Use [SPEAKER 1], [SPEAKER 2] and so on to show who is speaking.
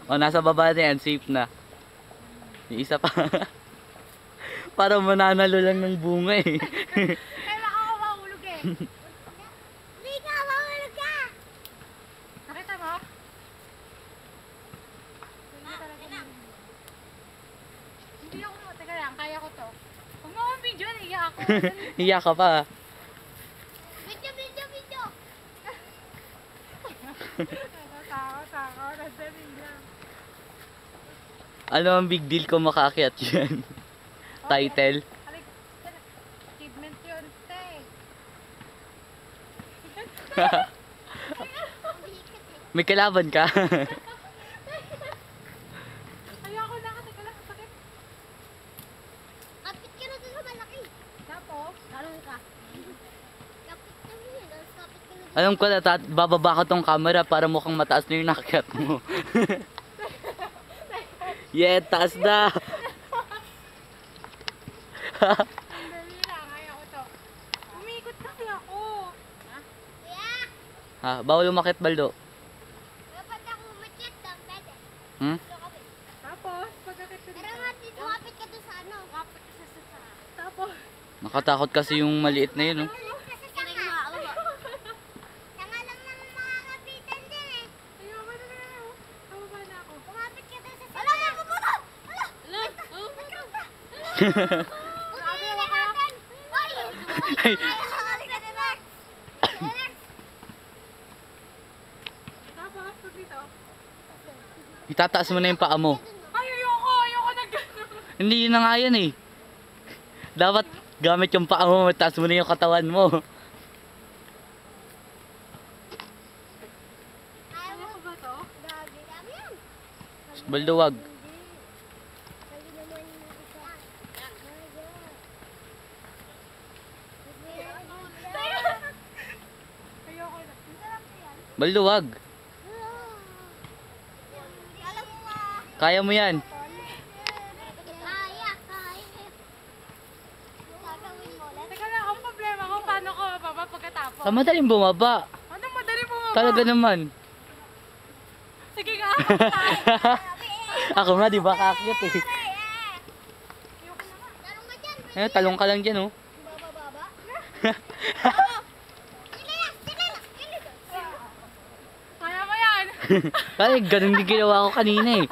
[SPEAKER 1] O, nasa baba na yan. Safe na. Yung isa pa. Parang mananalo lang ng bunga eh.
[SPEAKER 2] Kaya baka ako mahulog eh. Hindi ka, mahulog ka! Nakita mo? Hindi ako mo. Teka lang, kaya ko to. Huwag mo akong video, naiya ako.
[SPEAKER 1] Hiya ka pa.
[SPEAKER 2] Video! Tako, nagdating lang.
[SPEAKER 1] Ano ang big deal kung makaakyat yan? Title?
[SPEAKER 2] Achievement yun, te.
[SPEAKER 1] May kalaban ka?
[SPEAKER 2] Ayoko na, teka lang, sakit. Kapit ka na dun sa malaki. Tapos, galong ka. Kapit ka na yun, kapit ka na dun.
[SPEAKER 1] Alam ko na, bababa ko tong camera para mukhang mataas na yung nakakyat mo. Yeah, taas na!
[SPEAKER 2] Sandali lang, ayoko to. Umikot kasi ako. Ha? Kuya,
[SPEAKER 1] Ha, bawal umakit, Baldo.
[SPEAKER 2] dapat ako umakyat lang, pwede.
[SPEAKER 1] Hmm?
[SPEAKER 2] Tapos, pagkakit ka dito. Pero nga, dito, kapit ka doon sa ano. Kapit ka sa Tapos,
[SPEAKER 1] Nakatakot kasi yung maliit na yun, oh.
[SPEAKER 2] Sanga lang naman makakapitan din eh. Ayoko na lang. Tumaba na ako. Kumapit ka doon sa sanga. Wala na, puputo! Wala! Grabe naman kayo. Hoy!
[SPEAKER 1] Ay.
[SPEAKER 2] Halika na, Max! Max! Tapos, pag dito.
[SPEAKER 1] Itataas mo na yung paa mo.
[SPEAKER 2] Ay, ayoko na gano'n.
[SPEAKER 1] Hindi yun na nga yan, eh. Dapat gamit yung paa mo, taas mo na yung katawan mo.
[SPEAKER 2] Ayaw ko ba to? Grabe, dami yan.
[SPEAKER 1] Baldo, wag.
[SPEAKER 2] Sabi naman yung isa. Ayoko na. Masarap yan.
[SPEAKER 1] Baldo, wag.
[SPEAKER 2] Alam mo nga.
[SPEAKER 1] Kaya mo yan.
[SPEAKER 2] Kaya. Gagawin mo ulit. Teka lang, ang problema ko, paano ko mababa pagkatapos?
[SPEAKER 1] Sa madaling bumaba.
[SPEAKER 2] Anong madali mo mababa?
[SPEAKER 1] Talaga naman.
[SPEAKER 2] Sige nga.
[SPEAKER 1] Ako nga, di ba kaakyat eh.
[SPEAKER 2] Ayoko na nga. Talong ka dyan.
[SPEAKER 1] Eh, talong ka lang dyan, oh.
[SPEAKER 2] Bababa? Kaya mo yan.
[SPEAKER 1] Kaya ganun din ginawa ko kanina eh.